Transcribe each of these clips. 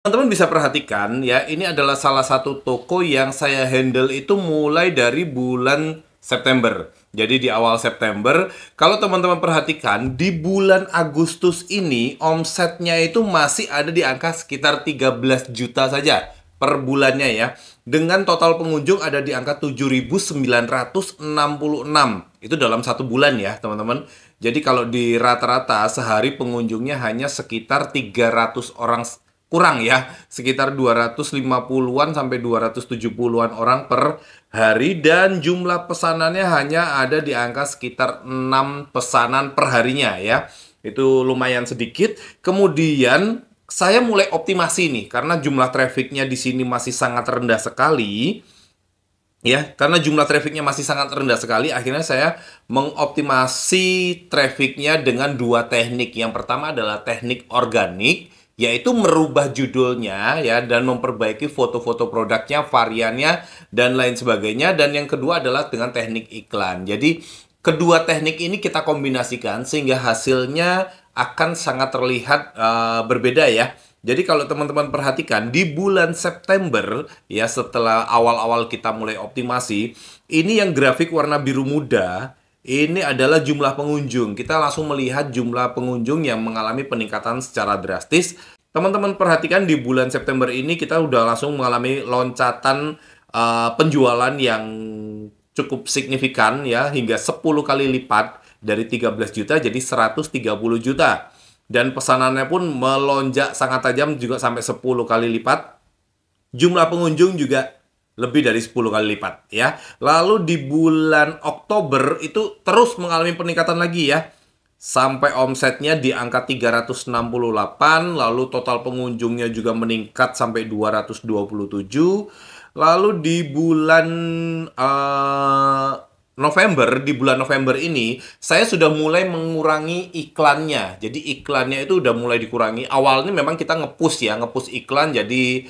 Teman-teman bisa perhatikan ya, ini adalah salah satu toko yang saya handle itu mulai dari bulan September. Jadi di awal September, kalau teman-teman perhatikan, di bulan Agustus ini omsetnya itu masih ada di angka sekitar 13 juta saja per bulannya ya. Dengan total pengunjung ada di angka 7.966. Itu dalam satu bulan ya, teman-teman. Jadi kalau di rata-rata sehari pengunjungnya hanya sekitar 300 orang kurang ya, sekitar 250-an sampai 270-an orang per hari dan jumlah pesanannya hanya ada di angka sekitar 6 pesanan per harinya ya. Itu lumayan sedikit. Kemudian saya mulai optimasi nih karena jumlah trafficnya di sini masih sangat rendah sekali. Ya, karena jumlah trafficnya masih sangat rendah sekali, akhirnya saya mengoptimasi trafficnya dengan dua teknik. Yang pertama adalah teknik organik, yaitu merubah judulnya ya dan memperbaiki foto-foto produknya, variannya dan lain sebagainya. Dan yang kedua adalah dengan teknik iklan. Jadi kedua teknik ini kita kombinasikan sehingga hasilnya akan sangat terlihat berbeda ya. Jadi kalau teman-teman perhatikan di bulan September ya, setelah awal-awal kita mulai optimasi, ini yang grafik warna biru muda ini adalah jumlah pengunjung. Kita langsung melihat jumlah pengunjung yang mengalami peningkatan secara drastis. Teman-teman perhatikan di bulan September ini kita udah langsung mengalami loncatan penjualan yang cukup signifikan ya, hingga 10 kali lipat dari 13 juta jadi 130 juta. Dan pesanannya pun melonjak sangat tajam juga sampai 10 kali lipat. Jumlah pengunjung juga lebih dari 10 kali lipat ya. Lalu di bulan Oktober itu terus mengalami peningkatan lagi ya. Sampai omsetnya di angka 368, lalu total pengunjungnya juga meningkat sampai 227. Lalu di bulan di bulan November ini, saya sudah mulai mengurangi iklannya. Jadi iklannya itu udah mulai dikurangi. Awalnya memang kita nge-push ya, nge-push iklan jadi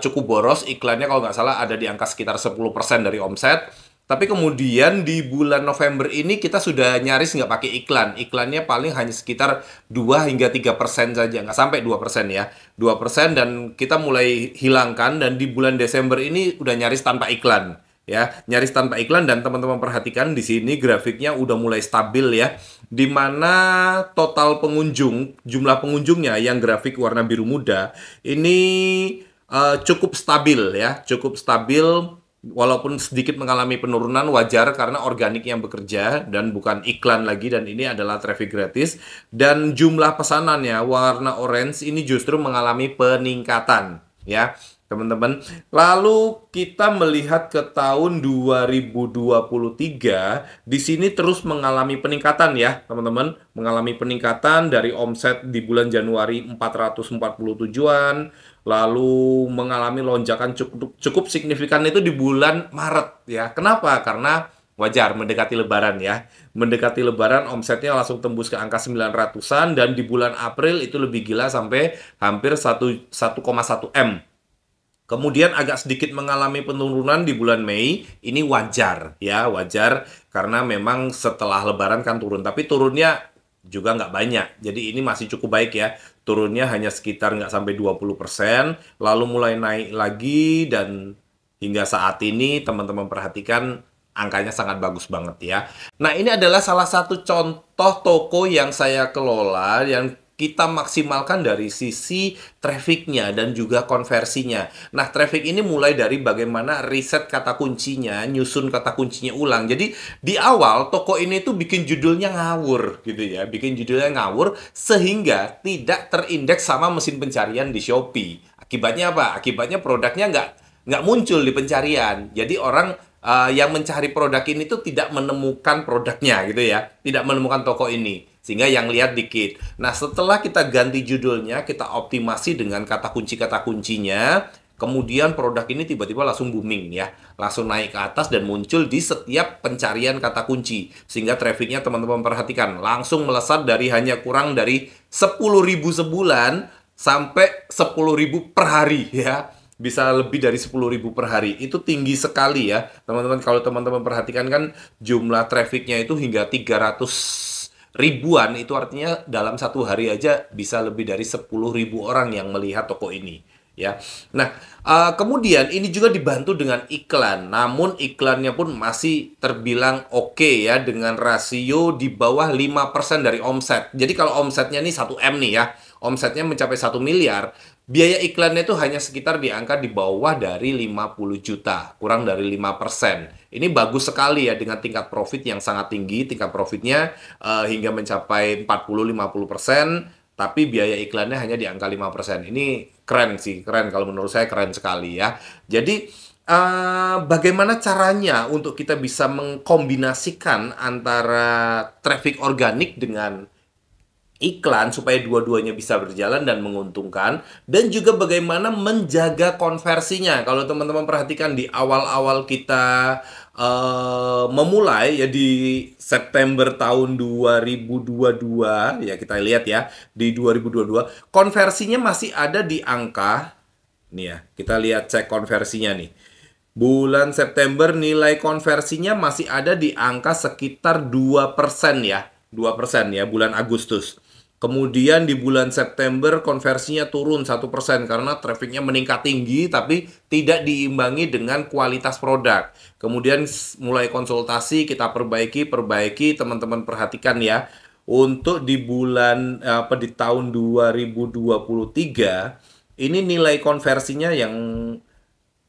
cukup boros. Iklannya kalau nggak salah ada di angka sekitar 10% dari omset. Tapi kemudian di bulan November ini kita sudah nyaris nggak pakai iklan. Iklannya paling hanya sekitar 2 hingga 3% saja, nggak sampai 2% ya. 2% dan kita mulai hilangkan, dan di bulan Desember ini udah nyaris tanpa iklan. Ya, nyaris tanpa iklan. Dan teman-teman perhatikan di sini grafiknya udah mulai stabil ya, di mana total pengunjung, jumlah pengunjungnya yang grafik warna biru muda ini cukup stabil ya, cukup stabil walaupun sedikit mengalami penurunan, wajar karena organik yang bekerja dan bukan iklan lagi, dan ini adalah traffic gratis. Dan jumlah pesanannya warna orange ini justru mengalami peningkatan ya, teman-teman. Lalu kita melihat ke tahun 2023, di sini terus mengalami peningkatan ya, teman-teman. Mengalami peningkatan dari omset di bulan Januari 447-an, lalu mengalami lonjakan cukup signifikan itu di bulan Maret ya. Kenapa? Karena wajar mendekati Lebaran ya. Mendekati Lebaran omsetnya langsung tembus ke angka 900-an, dan di bulan April itu lebih gila sampai hampir 1,1 M. Kemudian agak sedikit mengalami penurunan di bulan Mei, ini wajar ya, wajar karena memang setelah Lebaran kan turun, tapi turunnya juga nggak banyak. Jadi ini masih cukup baik ya, turunnya hanya sekitar nggak sampai 20%, lalu mulai naik lagi, dan hingga saat ini teman-teman perhatikan angkanya sangat bagus banget ya. Nah, ini adalah salah satu contoh toko yang saya kelola, yang kita maksimalkan dari sisi trafficnya dan juga konversinya. Nah, traffic ini mulai dari bagaimana riset kata kuncinya, nyusun kata kuncinya ulang. Jadi, di awal toko ini tuh bikin judulnya ngawur gitu ya. Bikin judulnya ngawur sehingga tidak terindeks sama mesin pencarian di Shopee. Akibatnya apa? Akibatnya produknya nggak muncul di pencarian. Jadi orang yang mencari produk ini tuh tidak menemukan produknya gitu ya. Tidak menemukan toko ini. Sehingga yang lihat dikit. Nah, setelah kita ganti judulnya, kita optimasi dengan kata kuncinya, kemudian produk ini tiba-tiba langsung booming ya. Langsung naik ke atas dan muncul di setiap pencarian kata kunci. Sehingga trafficnya teman-teman perhatikan, langsung melesat dari hanya kurang dari 10.000 sebulan sampai 10.000 per hari ya. Bisa lebih dari 10.000 per hari. Itu tinggi sekali ya. Teman-teman, kalau teman-teman perhatikan kan jumlah trafficnya itu hingga 300 ribuan, itu artinya dalam satu hari aja bisa lebih dari 10.000 orang yang melihat toko ini ya. Nah, kemudian ini juga dibantu dengan iklan, namun iklannya pun masih terbilang oke ya, dengan rasio di bawah 5% dari omset. Jadi kalau omsetnya nih 1 M nih ya, omsetnya mencapai 1 miliar, biaya iklannya itu hanya sekitar di angka di bawah dari 50 juta, kurang dari 5%. Ini bagus sekali ya, dengan tingkat profit yang sangat tinggi, tingkat profitnya hingga mencapai 40-50%, tapi biaya iklannya hanya di angka 5%. Ini keren sih, keren, kalau menurut saya keren sekali ya. Jadi bagaimana caranya untuk kita bisa mengkombinasikan antara traffic organik dengan iklan supaya dua-duanya bisa berjalan dan menguntungkan, dan juga bagaimana menjaga konversinya. Kalau teman-teman perhatikan di awal-awal kita memulai ya di September tahun 2022 ya, kita lihat ya di 2022 konversinya masih ada di angka nih ya, kita lihat cek konversinya nih. Bulan September nilai konversinya masih ada di angka sekitar 2% ya. 2% ya bulan Agustus. Kemudian di bulan September konversinya turun 1% karena trafficnya meningkat tinggi tapi tidak diimbangi dengan kualitas produk. Kemudian mulai konsultasi, kita perbaiki, teman-teman perhatikan ya. Untuk di bulan di tahun 2023 ini nilai konversinya yang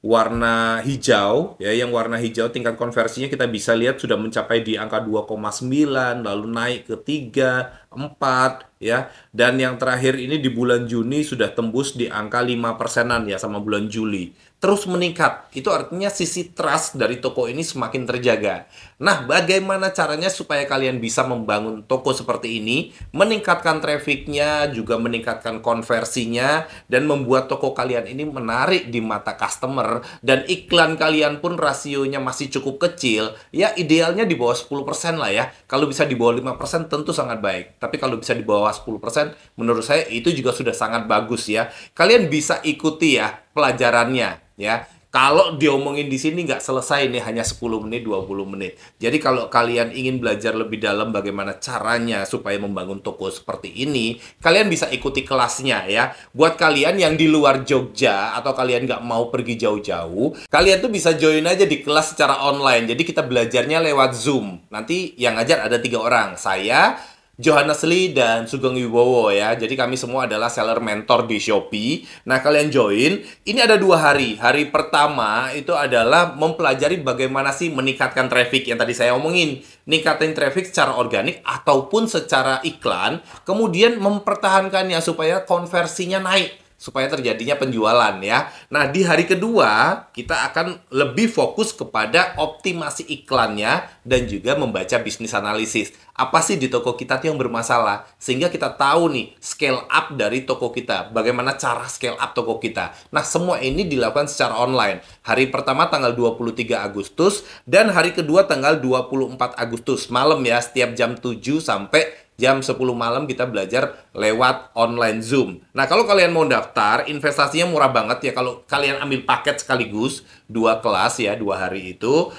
warna hijau ya, yang warna hijau tingkat konversinya kita bisa lihat sudah mencapai di angka 2,9, lalu naik ke 3, 4 ya, dan yang terakhir ini di bulan Juni sudah tembus di angka 5%-an ya, sama bulan Juli terus meningkat. Itu artinya sisi trust dari toko ini semakin terjaga. Nah, bagaimana caranya supaya kalian bisa membangun toko seperti ini, meningkatkan trafficnya, juga meningkatkan konversinya, dan membuat toko kalian ini menarik di mata customer, dan iklan kalian pun rasionya masih cukup kecil, ya idealnya di bawah 10% lah ya. Kalau bisa di bawah 5% tentu sangat baik. Tapi kalau bisa di bawah 10%, menurut saya itu juga sudah sangat bagus ya. Kalian bisa ikuti ya pelajarannya ya. Kalau diomongin di sini nggak selesai nih, hanya 10 menit, 20 menit. Jadi kalau kalian ingin belajar lebih dalam bagaimana caranya supaya membangun toko seperti ini, kalian bisa ikuti kelasnya ya. Buat kalian yang di luar Jogja atau kalian nggak mau pergi jauh-jauh, kalian tuh bisa join aja di kelas secara online. Jadi kita belajarnya lewat Zoom. Nanti yang ngajar ada 3 orang. Saya, Johannes Lee, dan Sugeng Wibowo ya. Jadi kami semua adalah seller mentor di Shopee. Nah, kalian join. Ini ada 2 hari. Hari pertama itu adalah mempelajari bagaimana sih meningkatkan traffic yang tadi saya omongin. Ningkatin traffic secara organik ataupun secara iklan. Kemudian mempertahankannya supaya konversinya naik, supaya terjadinya penjualan ya. Nah, di hari kedua kita akan lebih fokus kepada optimasi iklannya dan juga membaca bisnis analisis. Apa sih di toko kita tuh yang bermasalah? Sehingga kita tahu nih scale up dari toko kita. Bagaimana cara scale up toko kita. Nah, semua ini dilakukan secara online. Hari pertama tanggal 23 Agustus dan hari kedua tanggal 24 Agustus. Malam ya, setiap jam 7 sampai jam 10 malam kita belajar lewat online Zoom. Nah, kalau kalian mau daftar, investasinya murah banget ya. Kalau kalian ambil paket sekaligus, 2 kelas ya, 2 hari itu,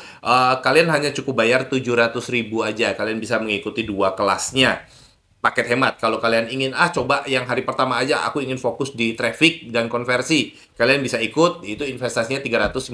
kalian hanya cukup bayar 700.000 aja. Kalian bisa mengikuti 2 kelasnya. Paket hemat. Kalau kalian ingin, coba yang hari pertama aja, aku ingin fokus di traffic dan konversi. Kalian bisa ikut, itu investasinya 350.000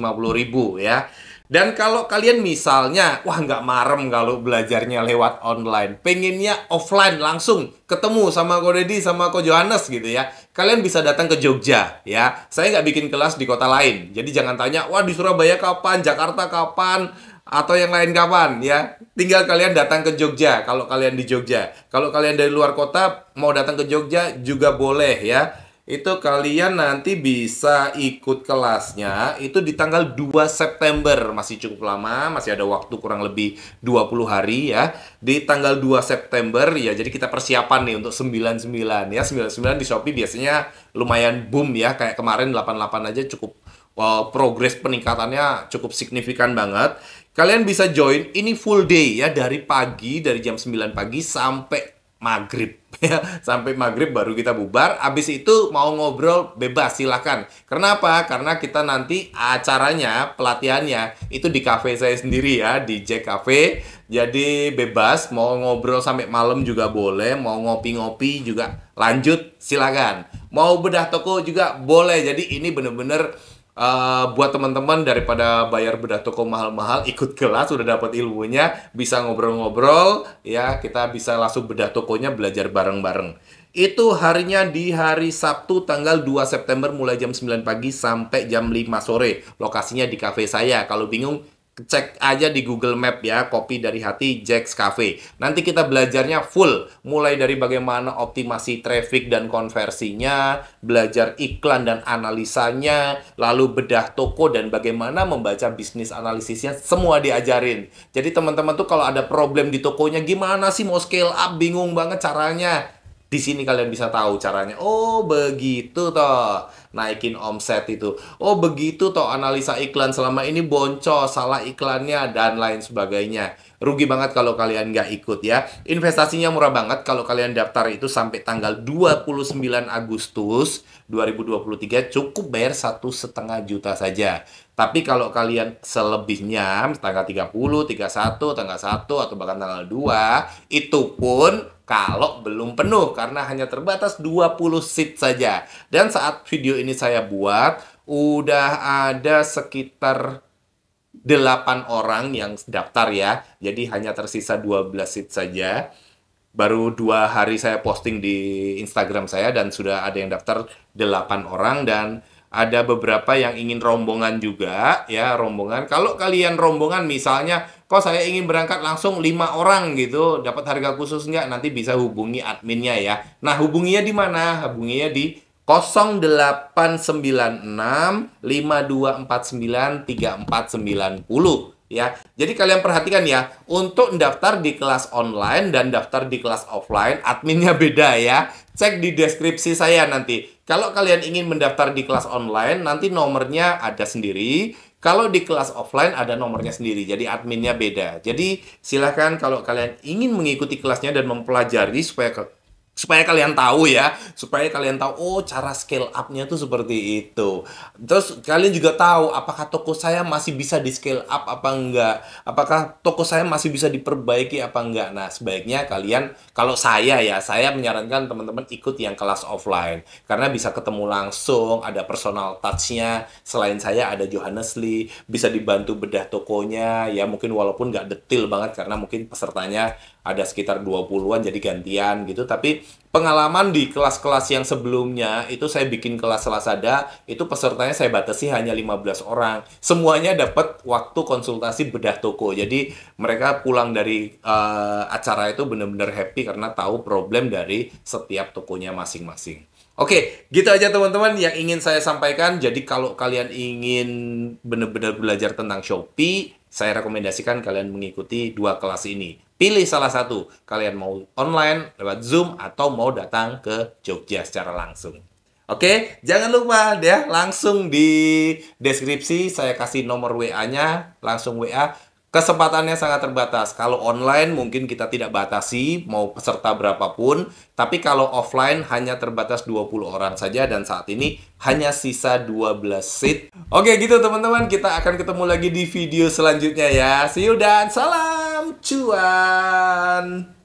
ya. Dan kalau kalian misalnya, wah nggak marem kalau belajarnya lewat online, pengennya offline langsung ketemu sama Ko Deddy, sama Ko Johannes gitu ya, kalian bisa datang ke Jogja ya. Saya nggak bikin kelas di kota lain, jadi jangan tanya, wah di Surabaya kapan, Jakarta kapan, atau yang lain kapan ya. Tinggal kalian datang ke Jogja kalau kalian di Jogja. Kalau kalian dari luar kota mau datang ke Jogja juga boleh ya. Itu kalian nanti bisa ikut kelasnya itu di tanggal 2 September. Masih cukup lama, masih ada waktu kurang lebih 20 hari ya. Di tanggal 2 September ya, jadi kita persiapan nih untuk 99 ya. 99 di Shopee biasanya lumayan boom ya. Kayak kemarin 88 aja cukup, progres peningkatannya cukup signifikan banget. Kalian bisa join, ini full day ya, dari pagi, dari jam 9 pagi sampai maghrib ya, sampai maghrib baru kita bubar. Abis itu mau ngobrol bebas silahkan. Kenapa? Karena kita nanti acaranya, pelatihannya itu di cafe saya sendiri ya, di Jack Cafe. Jadi bebas, mau ngobrol sampai malam juga boleh, mau ngopi-ngopi juga lanjut silakan. Mau bedah toko juga boleh. Jadi ini bener-bener buat teman-teman daripada bayar bedah toko mahal-mahal, ikut kelas udah dapat ilmunya, bisa ngobrol-ngobrol ya, kita bisa langsung bedah tokonya, belajar bareng-bareng. Itu harinya di hari Sabtu tanggal 2 September mulai jam 9 pagi sampai jam 5 sore. Lokasinya di cafe saya. Kalau bingung, cek aja di Google Map ya, Kopi dari Hati Jack's Cafe. Nanti kita belajarnya full, mulai dari bagaimana optimasi traffic dan konversinya, belajar iklan dan analisanya, lalu bedah toko dan bagaimana membaca bisnis analisisnya, semua diajarin. Jadi teman-teman tuh kalau ada problem di tokonya, gimana sih mau scale up, bingung banget caranya. Di sini kalian bisa tahu caranya. Oh, begitu toh naikin omset itu. Oh, begitu toh analisa iklan selama ini boncos, salah iklannya, dan lain sebagainya. Rugi banget kalau kalian nggak ikut ya. Investasinya murah banget kalau kalian daftar itu sampai tanggal 29 Agustus 2023, cukup bayar 1,5 juta saja. Tapi kalau kalian selebihnya tanggal 30, 31, tanggal 1 atau bahkan tanggal 2, itu pun kalau belum penuh karena hanya terbatas 20 seat saja. Dan saat video ini saya buat, udah ada sekitar 8 orang yang daftar ya. Jadi hanya tersisa 12 seat saja. Baru 2 hari saya posting di Instagram saya dan sudah ada yang daftar 8 orang, dan ada beberapa yang ingin rombongan juga ya, rombongan. Kalau kalian rombongan misalnya, kok saya ingin berangkat langsung 5 orang gitu, dapat harga khusus nggak? Nanti bisa hubungi adminnya ya. Nah, hubunginya di mana? Hubunginya di 089652493490 ya. Jadi kalian perhatikan ya, untuk daftar di kelas online dan daftar di kelas offline, adminnya beda ya. Cek di deskripsi saya nanti. Kalau kalian ingin mendaftar di kelas online, nanti nomornya ada sendiri. Kalau di kelas offline ada nomornya sendiri, jadi adminnya beda. Jadi silahkan kalau kalian ingin mengikuti kelasnya dan mempelajari supaya kalian tahu ya, supaya kalian tahu, oh cara scale up-nya tuh seperti itu. Terus kalian juga tahu apakah toko saya masih bisa di scale up apa enggak, apakah toko saya masih bisa diperbaiki apa enggak. Nah, sebaiknya kalian, kalau saya ya, saya menyarankan teman-teman ikut yang kelas offline, karena bisa ketemu langsung, ada personal touch-nya. Selain saya ada Johannes Lee, bisa dibantu bedah tokonya ya, mungkin walaupun nggak detail banget karena mungkin pesertanya ada sekitar 20-an jadi gantian gitu. Tapi pengalaman di kelas-kelas yang sebelumnya itu saya bikin kelas Selasada, itu pesertanya saya batasi hanya 15 orang. Semuanya dapat waktu konsultasi bedah toko. Jadi mereka pulang dari acara itu benar-benar happy karena tahu problem dari setiap tokonya masing-masing. Oke, gitu aja teman-teman yang ingin saya sampaikan. Jadi kalau kalian ingin benar-benar belajar tentang Shopee, saya rekomendasikan kalian mengikuti 2 kelas ini. Pilih salah satu. Kalian mau online, lewat Zoom, atau mau datang ke Jogja secara langsung. Oke, jangan lupa ya, langsung di deskripsi saya kasih nomor WA-nya, langsung WA. Kesempatannya sangat terbatas. Kalau online mungkin kita tidak batasi mau peserta berapapun, tapi kalau offline hanya terbatas 20 orang saja, dan saat ini hanya sisa 12 seat. Oke gitu teman-teman, kita akan ketemu lagi di video selanjutnya ya. See you dan salam cuan.